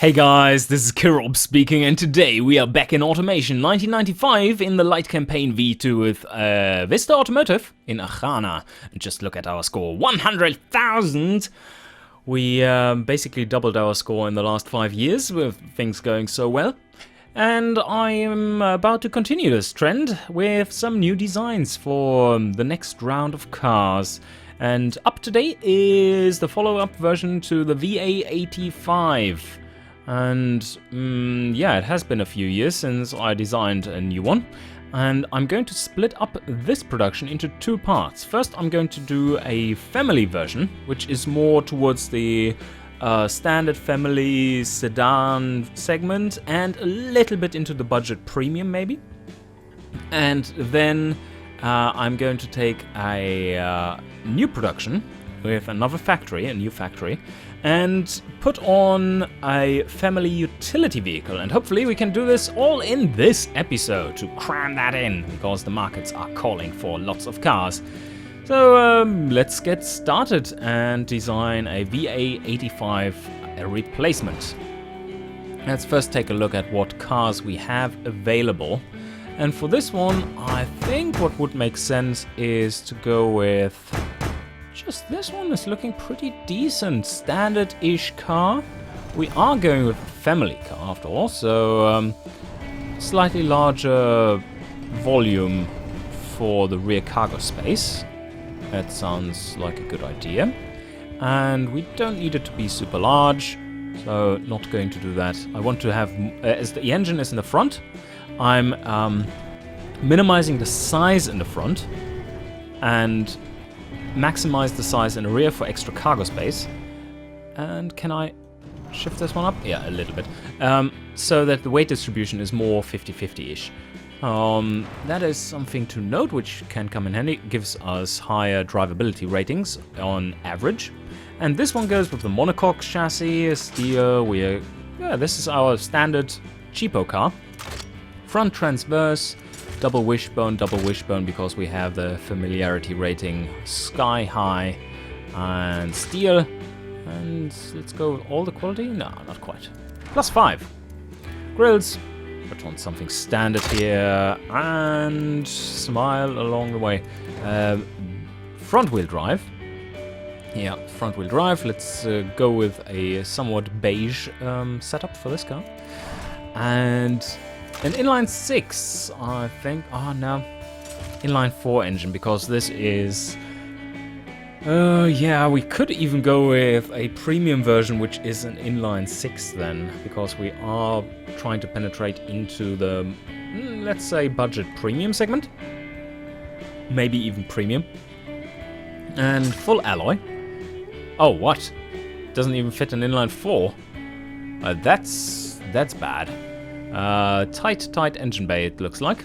Hey guys, this is Kirob speaking, and today we are back in Automation 1995 in the light campaign V2 with Vista Automotive in Achana. And just look at our score, 100,000! We basically doubled our score in the last 5 years with things going so well. And I am about to continue this trend with some new designs for the next round of cars. And up to date is the follow-up version to the VA85. And yeah, it has been a few years since I designed a new one. And I'm going to split up this production into 2 parts. First, I'm going to do a family version, which is more towards the standard family sedan segment and a little bit into the budget premium maybe. And then I'm going to take a new production with another factory, a new factory, and put on a family utility vehicle. And hopefully we can do this all in this episode to cram that in, because the markets are calling for lots of cars. So let's get started and design a VA85 replacement. Let's first take a look at what cars we have available. And for this one, I think what would make sense is to go with just this one. Is looking pretty decent, standard-ish car. We are going with a family car after all, so slightly larger volume for the rear cargo space. That sounds like a good idea. And we don't need it to be super large, so not going to do that. I want to have, as the engine is in the front, I'm minimizing the size in the front and maximize the size in the rear for extra cargo space. And can I shift this one up? Yeah, a little bit. So that the weight distribution is more 50-50-ish. That is something to note, which can come in handy. It gives us higher drivability ratings on average. And this one goes with the monocoque chassis, steel. This is our standard cheapo car. Front transverse, double wishbone, because we have the familiarity rating sky high, and steel. And let's go with all the quality. No, not quite. +5. Grills. But want something standard here, and smile along the way. Front wheel drive. Yeah, front wheel drive. Let's go with a somewhat beige setup for this car. And an inline 6, I think. Oh no, inline 4 engine, because this is. Yeah, we could even go with a premium version, which is an inline 6 then, because we are trying to penetrate into the, let's say, budget premium segment. Maybe even premium. And full alloy. Oh, what? Doesn't even fit an inline 4. That's bad. Tight engine bay, it looks like.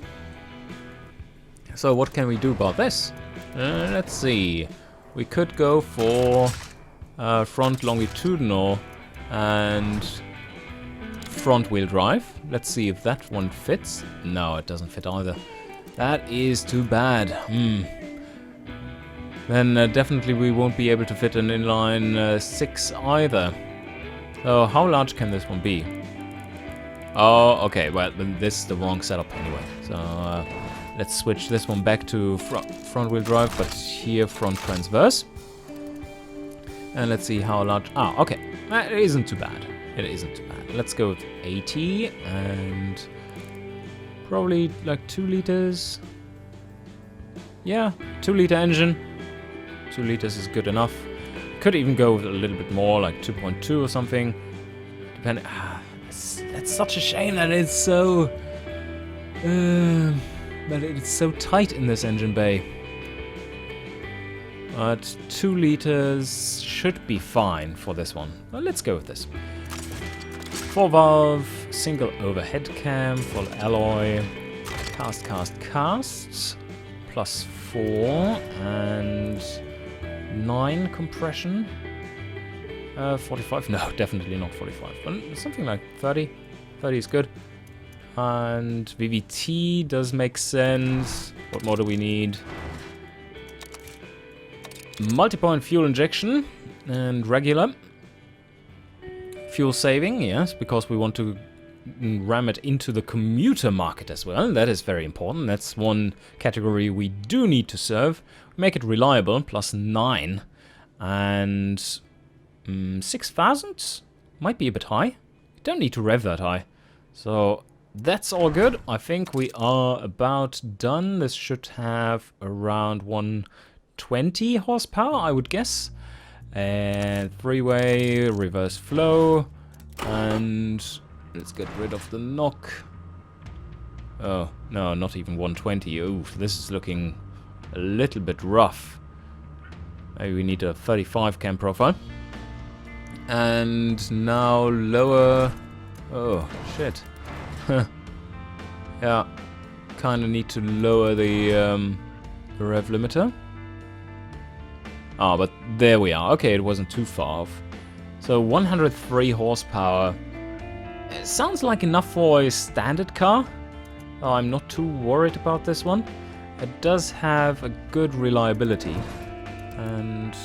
So what can we do about this? Let's see. We could go for front longitudinal and front wheel drive. Let's see if that one fits. No, it doesn't fit either. That is too bad. Then definitely we won't be able to fit an inline 6 either. So how large can this one be? Oh, okay, well, then this is the wrong setup anyway. So let's switch this one back to front wheel drive, but here front transverse. And let's see how large. Ah, okay, it isn't too bad. It isn't too bad. Let's go with 80 and probably like 2 liters. Yeah, 2-liter engine. 2 liters is good enough. Could even go with a little bit more, like 2.2 or something. Depending. That's such a shame that it's so. But it's so tight in this engine bay. But 2 liters should be fine for this one. Well, let's go with this. 4-valve, single overhead cam, full alloy, cast, +4 and 9 compression. 45? No, definitely not 45. But something like 30. 30 is good. And VVT does make sense. What more do we need? Multi-point fuel injection and regular. Fuel saving, yes, because we want to ram it into the commuter market as well. That is very important. That's one category we do need to serve. Make it reliable, +9. And 6,000 might be a bit high. You don't need to rev that high. So that's all good. I think we are about done. This should have around 120 horsepower, I would guess. And freeway, reverse flow, and let's get rid of the knock. Oh, no, not even 120. Oof, this is looking a little bit rough. Maybe we need a 35 cam profile. And now lower... Oh, shit. Yeah, kind of need to lower the rev limiter. Ah, but there we are. Okay, it wasn't too far off. So 103 horsepower. It sounds like enough for a standard car. Oh, I'm not too worried about this one. It does have a good reliability. And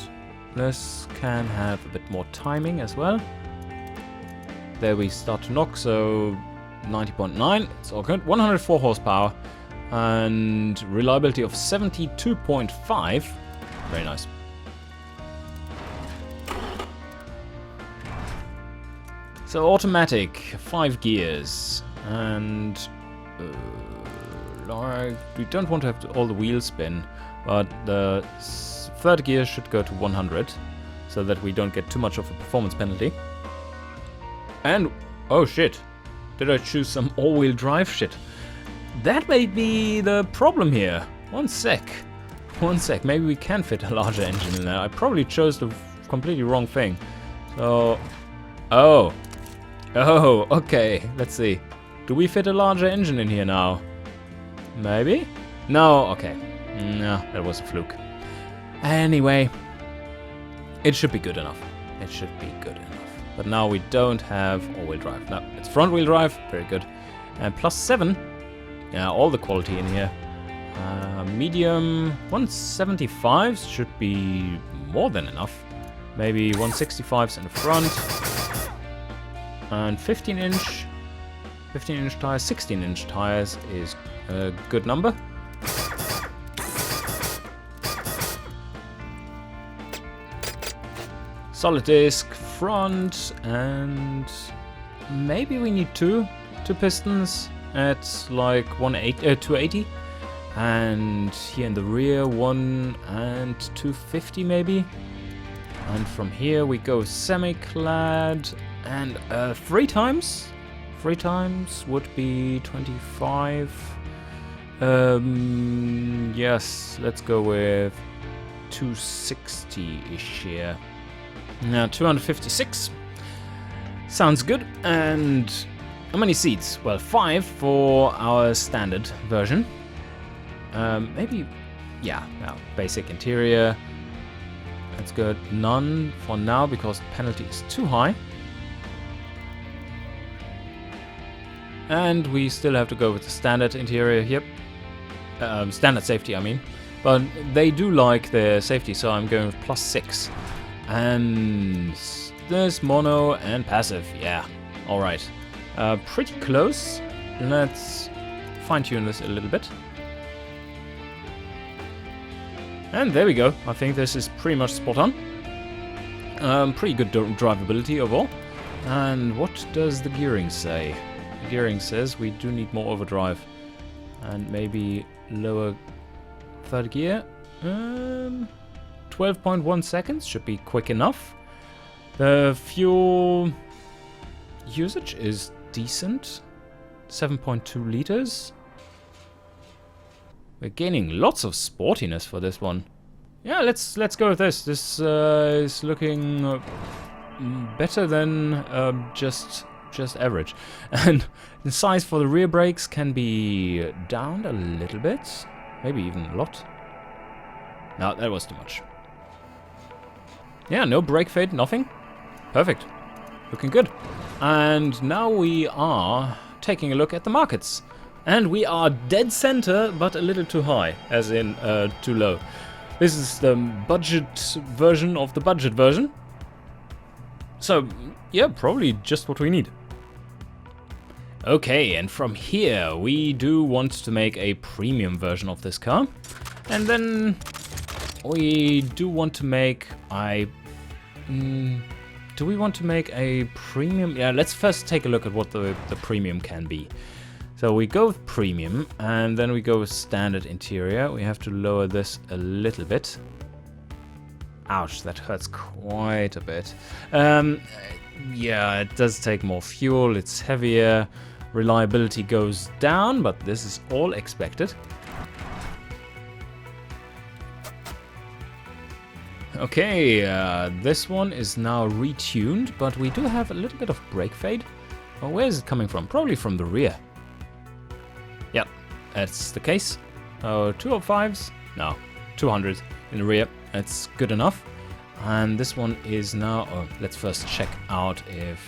this can have a bit more timing as well. There we start to knock, so 90.9. It's all good. 104 horsepower. And reliability of 72.5. Very nice. So automatic, 5 gears, and we don't want to have all the wheels spin, but the third gear should go to 100, so that we don't get too much of a performance penalty. And, oh shit, did I choose some all-wheel drive shit? That may be the problem here. One sec, maybe we can fit a larger engine in there. I probably chose the completely wrong thing. So, oh, okay, let's see. Do we fit a larger engine in here now? Maybe? No, okay. No, that was a fluke. Anyway, it should be good enough. It should be good enough. But now we don't have all-wheel drive. No, it's front-wheel drive, very good. And +7, yeah, all the quality in here. Medium, 175s should be more than enough. Maybe 165s in the front. And 15-inch tires, 16-inch tires is a good number. Solid disc front, and maybe we need two pistons at like 280, and here in the rear 1 and 250 maybe. And from here we go semi-clad. And 3 times would be 25. Yes, let's go with 260-ish here. Now 256. Sounds good. And how many seats? Well, 5 for our standard version. Maybe, yeah, basic interior. That's good. None for now because the penalty is too high. And we still have to go with the standard interior, yep. Standard safety, I mean. But they do like their safety, so I'm going with +6. And there's mono and passive, yeah. Alright. Pretty close. Let's fine-tune this a little bit. And there we go. I think this is pretty much spot on. Pretty good drivability overall. And what does the gearing say? The gearing says we do need more overdrive. And maybe lower third gear. 12.1 seconds should be quick enough. The fuel usage is decent. 7.2 liters. We're gaining lots of sportiness for this one. Yeah, let's go with this. This is looking better than just average. And the size for the rear brakes can be downed a little bit, maybe even a lot. No, that was too much. Yeah, no brake fade, nothing. Perfect. Looking good. And now we are taking a look at the markets. And we are dead center, but a little too high, as in too low. This is the budget version of the budget version. So, yeah, probably just what we need. Okay, and from here we do want to make a premium version of this car. And then we do want to make do we want to make a premium? Yeah, let's first take a look at what the premium can be. So we go with premium, and then we go with standard interior. We have to lower this a little bit. Ouch, that hurts quite a bit. Yeah, it does take more fuel, it's heavier, reliability goes down, but this is all expected. Okay, this one is now retuned, but we do have a little bit of brake fade. Well, where is it coming from? Probably from the rear. Yep, that's the case. 205s? No, 200 in the rear. That's good enough. And this one is now... Oh, let's first check out if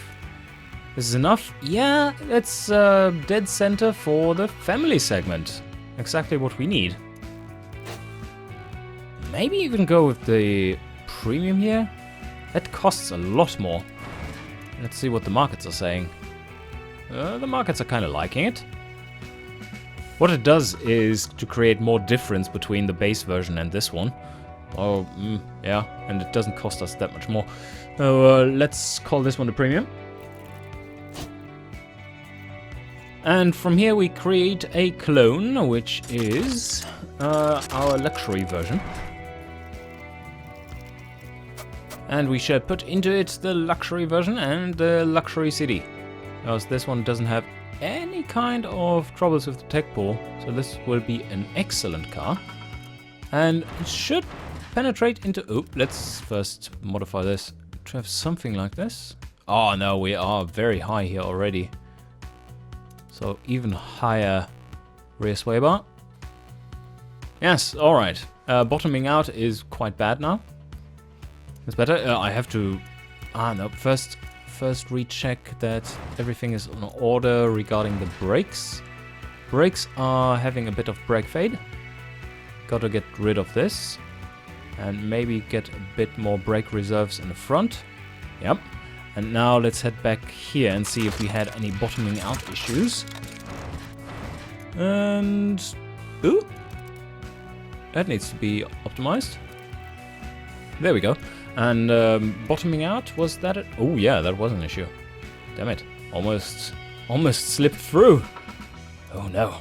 this is enough. Yeah, it's dead center for the family segment. Exactly what we need. Maybe even go with the premium here. That costs a lot more. Let's see what the markets are saying. The markets are kind of liking it. What it does is to create more difference between the base version and this one. Oh, yeah, and it doesn't cost us that much more. So let's call this one the premium. And from here we create a clone, which is our luxury version. And we shall put into it the luxury version and the luxury CD. Because this one doesn't have any kind of troubles with the tech pool. So this will be an excellent car. And it should penetrate into... Oh, let's first modify this to have something like this. Oh no, we are very high here already. So even higher rear sway bar. Yes, alright. Bottoming out is quite bad now. It's better. I have to... no, first recheck that everything is in order regarding the brakes. Brakes are having a bit of brake fade. Gotta get rid of this. And maybe get a bit more brake reserves in the front. Yep. And now let's head back here and see if we had any bottoming out issues. And... Ooh! That needs to be optimized. There we go. And bottoming out, was that it? Oh yeah, that was an issue. Damn it. Almost slipped through. Oh no.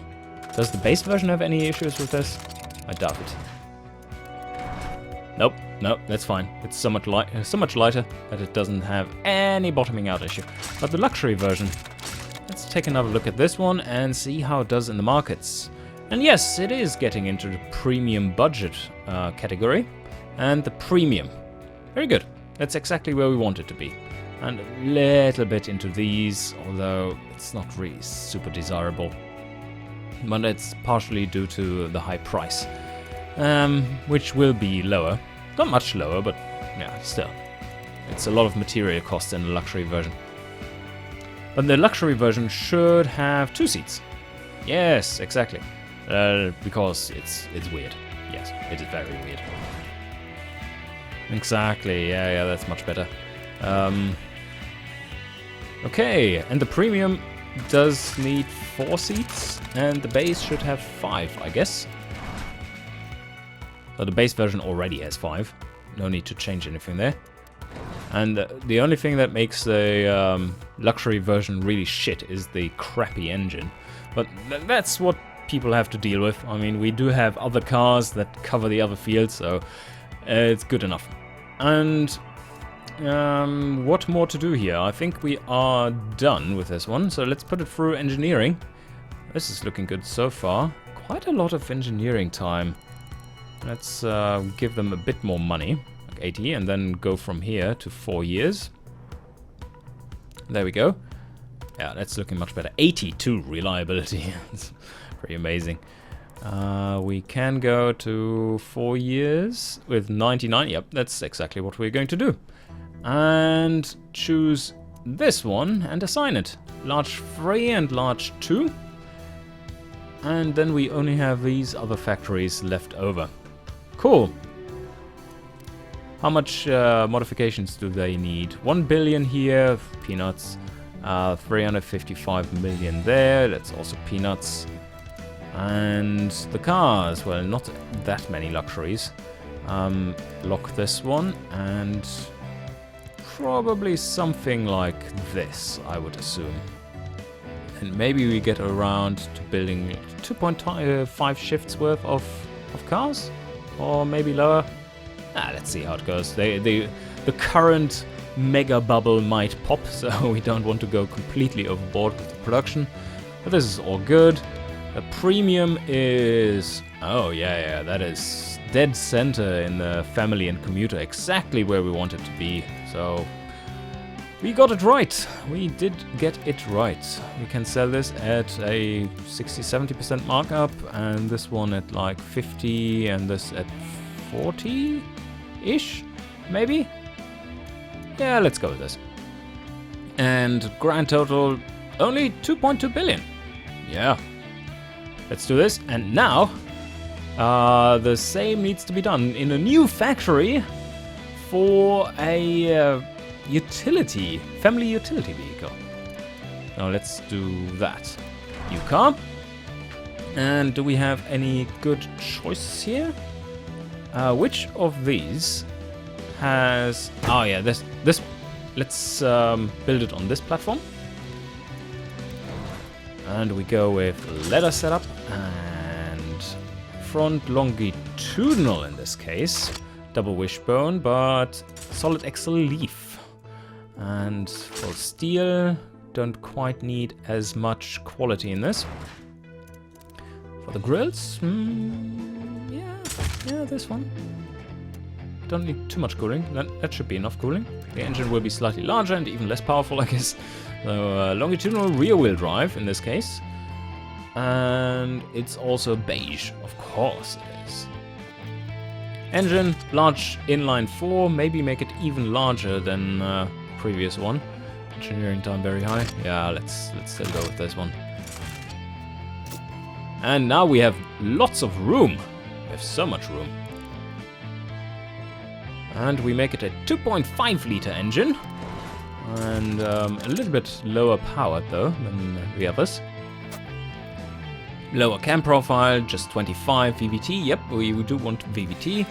Does the base version have any issues with this? I doubt it. Nope, that's fine. It's so much lighter that it doesn't have any bottoming out issue. But the luxury version, let's take another look at this one and see how it does in the markets. And yes, it is getting into the premium budget category. And the premium. Very good. That's exactly where we want it to be. And a little bit into these, although it's not really super desirable. But it's partially due to the high price. Which will be lower. Not much lower, but yeah, still. It's a lot of material cost in the luxury version. But the luxury version should have 2 seats. Yes, exactly. Because it's weird. Yes, it is very weird. Exactly, yeah, that's much better. Okay, and the premium does need 4 seats, and the base should have 5, I guess. So the base version already has 5. No need to change anything there. And the only thing that makes the luxury version really shit is the crappy engine. But that's what people have to deal with. I mean, we do have other cars that cover the other fields, so it's good enough. And what more to do here? I think we are done with this one, so let's put it through engineering. This is looking good so far. Quite a lot of engineering time. Let's give them a bit more money, like 80, and then go from here to 4 years. There we go. Yeah, that's looking much better. 82 reliability. It's pretty amazing. We can go to 4 years with 99. Yep, that's exactly what we're going to do. And choose this one and assign it. Large 3 and large 2. And then we only have these other factories left over. Cool. How much modifications do they need? 1 billion here, peanuts. 355 million there, that's also peanuts. And the cars, well, not that many luxuries. Lock this one, and probably something like this, I would assume. And maybe we get around to building 2.5 shifts worth of cars, or maybe lower. Let's see how it goes. The current mega bubble might pop, so we don't want to go completely overboard with the production. But this is all good. The premium is... oh yeah, that is dead center in the family and commuter, exactly where we want it to be. So we got it right. We did get it right. We can sell this at a 60-70% markup, and this one at like 50, and this at 40-ish, maybe? Yeah, let's go with this. And grand total, only 2.2 billion. Yeah. Let's do this. And now, the same needs to be done in a new factory for a family utility vehicle. Now let's do that. New car. And do we have any good choices here? Which of these has... oh yeah, this. Let's build it on this platform. And we go with ladder setup and front longitudinal in this case. Double wishbone, but solid axle leaf. And for steel, don't quite need as much quality in this. For the grills, yeah, this one. Don't need too much cooling. That should be enough cooling. The engine will be slightly larger and even less powerful, I guess. So longitudinal rear-wheel drive in this case. And it's also beige. Of course it is. Engine, large inline 4. Maybe make it even larger than previous one. Engineering time very high. Yeah, let's still go with this one. And now we have lots of room. We have so much room. And we make it a 2.5 liter engine. And a little bit lower powered though than the others. Lower cam profile, just 25 VVT. Yep, we do want VVT.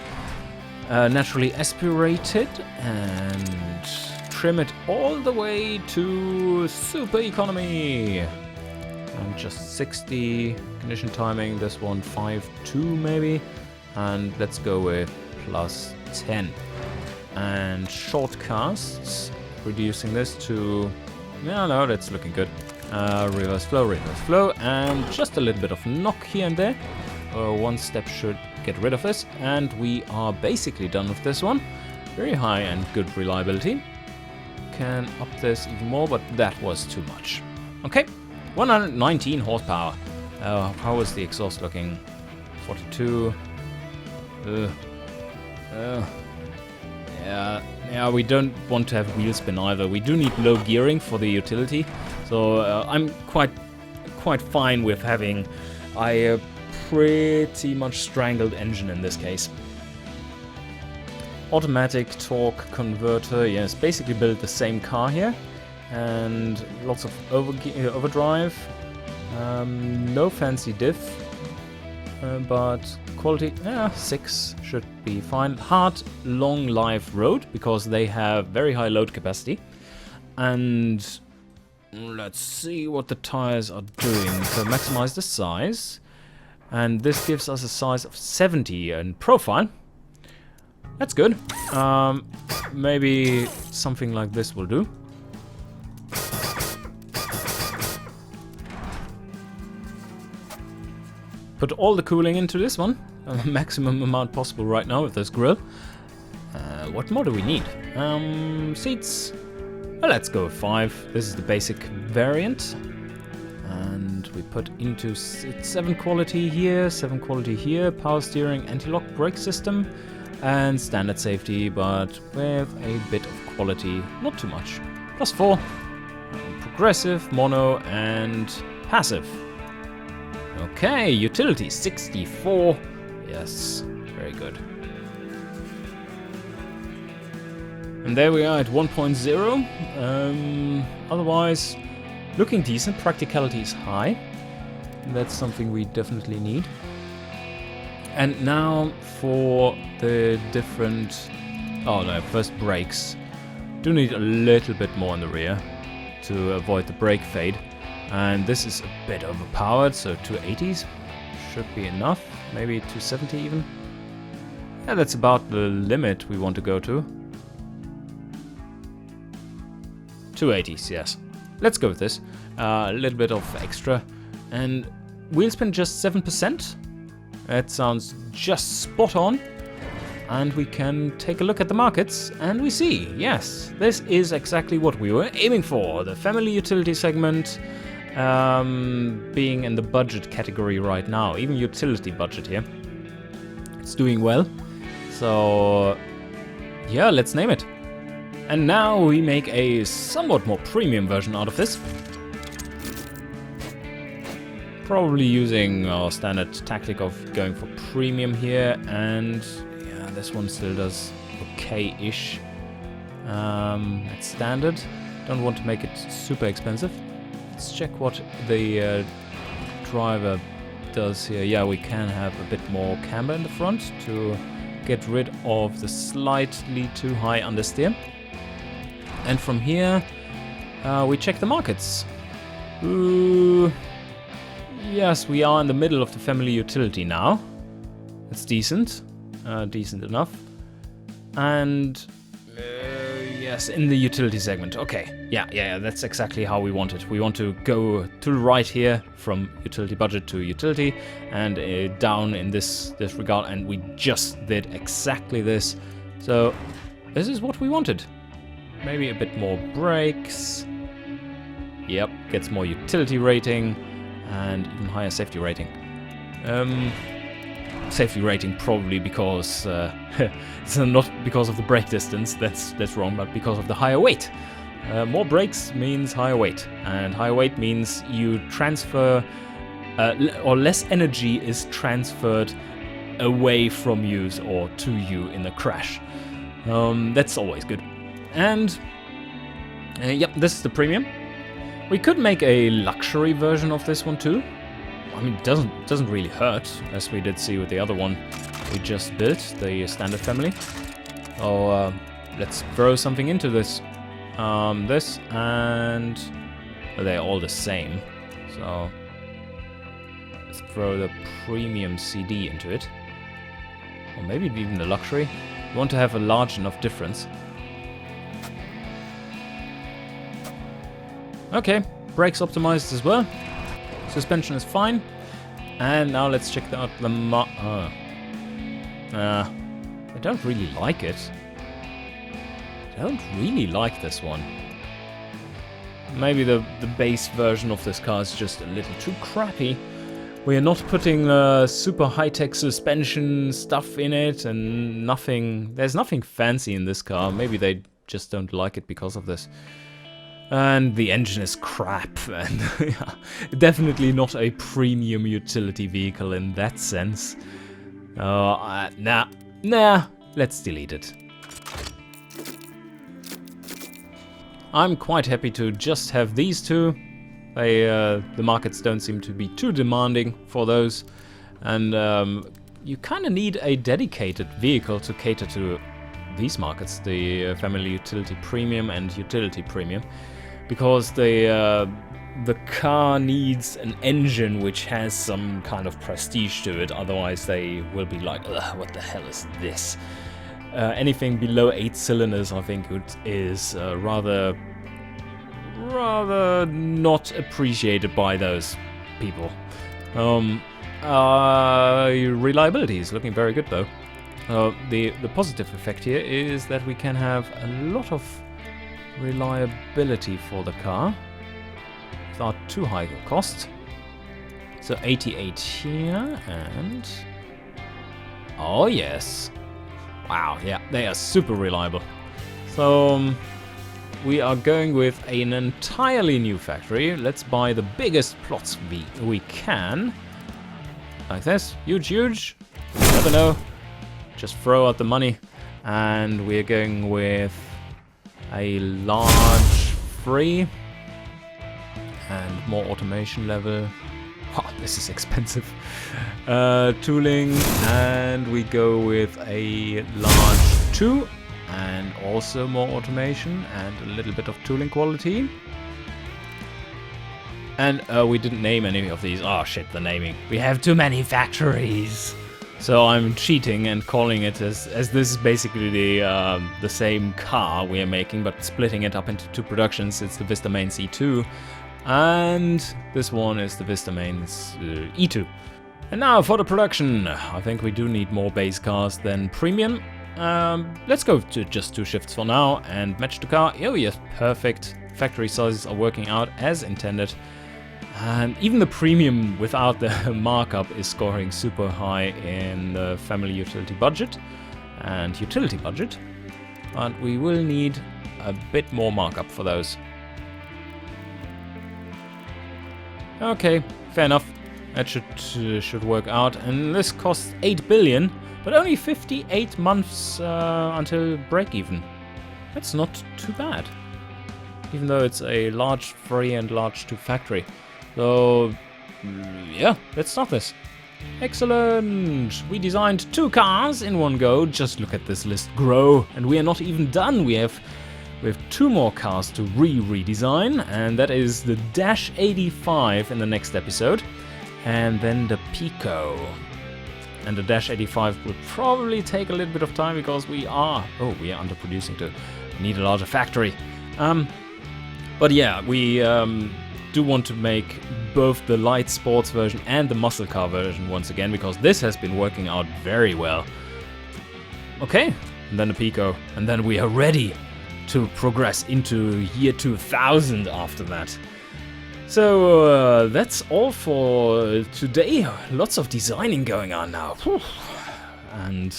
Naturally aspirated, and trim it all the way to super economy. And just 60 condition timing. This one 5.2 maybe. And let's go with plus 10. And short casts. Reducing this to... no, that's looking good. Reverse flow, and just a little bit of knock here and there. One step should get rid of this, and we are basically done with this one. Very high and good reliability. Can up this even more, but that was too much. Okay, 119 horsepower. How was the exhaust looking? 42. Yeah, we don't want to have wheel spin either. We do need low gearing for the utility, so I'm quite fine with having a pretty much strangled engine in this case. Automatic torque converter, yes, basically build the same car here, and lots of overdrive. No fancy diff, but quality, 6 should be fine. Hard, long life road, because they have very high load capacity. And let's see what the tires are doing. So maximize the size. And this gives us a size of 70 in profile. That's good. Maybe something like this will do. Put all the cooling into this one, maximum amount possible right now with this grill. What more do we need? Seats. Well, let's go with 5. This is the basic variant. And we put into 7 quality here, 7 quality here, power steering, anti-lock brake system, and standard safety, but with a bit of quality, not too much. Plus 4. Progressive, mono, and passive. Okay, utility 64. Yes, very good. And there we are at 1.0. Otherwise, looking decent. Practicality is high. That's something we definitely need. And now for the different... Oh no, first brakes. Do need a little bit more in the rear to avoid the brake fade. And this is a bit overpowered, so 280s should be enough. Maybe 270 even. Yeah, that's about the limit we want to go to. 280s, yes. Let's go with this. A little bit of extra. And wheel spin just 7%. That sounds just spot on. And we can take a look at the markets, and we see, yes, this is exactly what we were aiming for. The family utility segment being in the budget category right now, even utility budget here. It's doing well. So, yeah, let's name it. And now we make a somewhat more premium version out of this. Probably using our standard tactic of going for premium here, and yeah, this one still does okay-ish. It's standard. Don't want to make it super expensive. Let's check what the driver does here. Yeah, we can have a bit more camber in the front to get rid of the slightly too high understeer. And from here, we check the markets. Ooh, yes, we are in the middle of the family utility now. It's decent. Decent enough. And yes, in the utility segment. Okay, yeah, that's exactly how we want it. We want to go to the right here from utility budget to utility and down in this regard, and we just did exactly this. So this is what we wanted. Maybe a bit more brakes. Yep, gets more utility rating and even higher safety rating. Safety rating probably because it's not because of the brake distance, that's wrong, but because of the higher weight. More brakes means higher weight, and higher weight means you transfer or less energy is transferred away from you or to you in a crash. That's always good. And yep, this is the premium. We could make a luxury version of this one too. I mean, it doesn't really hurt, as we did see with the other one we just built, the standard family. So let's throw something into this. This and they're all the same. So let's throw the premium CD into it, or maybe even the luxury. We want to have a large enough difference. Okay, brakes optimized as well. Suspension is fine. And now let's check out the I don't really like it. I don't really like this one. Maybe the base version of this car is just a little too crappy. We are not putting super high-tech suspension stuff in it, and there's nothing fancy in this car. Maybe they just don't like it because of this. And the engine is crap, and yeah, definitely not a premium utility vehicle in that sense. Nah, let's delete it. I'm quite happy to just have these two. The markets don't seem to be too demanding for those, and you kind of need a dedicated vehicle to cater to these markets, the family utility premium and utility premium. Because the car needs an engine which has some kind of prestige to it, otherwise they will be like, ugh, what the hell is this? Anything below 8 cylinders, I think, is rather not appreciated by those people. Reliability is looking very good though. The positive effect here is that we can have a lot of reliability for the car without too high a cost. So 88 here, and oh yes, wow, yeah, they are super reliable. So we are going with an entirely new factory. Let's buy the biggest plots we can, like this. Huge. Never know. Just throw out the money, and we're going with a large 3 and more automation level. Wow, this is expensive. Tooling, and we go with a large 2 and also more automation and a little bit of tooling quality. And we didn't name any of these. Oh shit, the naming. We have too many factories. So I'm cheating and calling it as this is basically the same car we are making, but splitting it up into 2 productions. It's the Vista Main C2, and this one is the Vista Main's E2. And now for the production. I think we do need more base cars than premium. Let's go to just 2 shifts for now and match the car. Oh yes, perfect. Factory sizes are working out as intended. And even the premium without the markup is scoring super high in the family utility budget and utility budget. But we will need a bit more markup for those. Okay, fair enough. That should work out. And this costs 8 billion, but only 58 months until break even. That's not too bad. Even though it's a large 3 and large 2 factory. So, yeah, let's start this. Excellent! We designed 2 cars in one go. Just look at this list grow. And we are not even done. We have 2 more cars to redesign. And that is the Dash 85 in the next episode. And then the Pico. And the Dash 85 will probably take a little bit of time because we are underproducing too. We need a larger factory. But yeah, we do want to make both the light sports version and the muscle car version once again, because this has been working out very well. Okay, and then the Pico, and then we are ready to progress into year 2000 after that. So that's all for today. Lots of designing going on now. Whew. And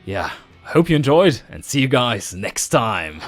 yeah, hope you enjoyed, and see you guys next time.